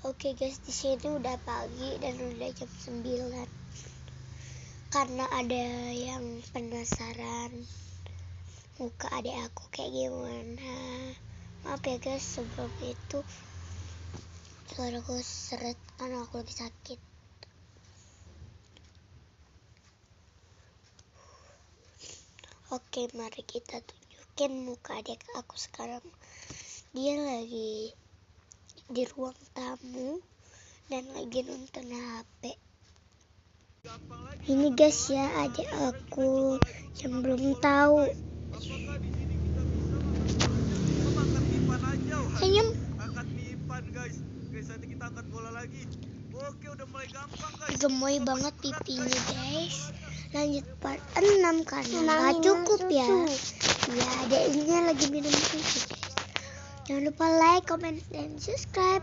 Oke guys, di sini udah pagi dan udah jam 9. Karena ada yang penasaran muka adik aku kayak gimana. Maaf ya guys, sebelum itu suaraku seret karena aku lagi sakit. Oke, mari kita tunjukin muka adik aku sekarang. Dia lagi di ruang tamu dan lagi nonton HP. Ini guys ya, adik aku yang belum tahu. Senyum. Angkat mipan guys. Guys, nanti kita angkat bola lagi. Oke, udah mulai gampang guys. Gemoy banget pipinya guys. Lanjut part 6 karena nggak cukup ya. Ya, adiknya lagi minum susu guys. Jangan lupa like, comment, dan subscribe.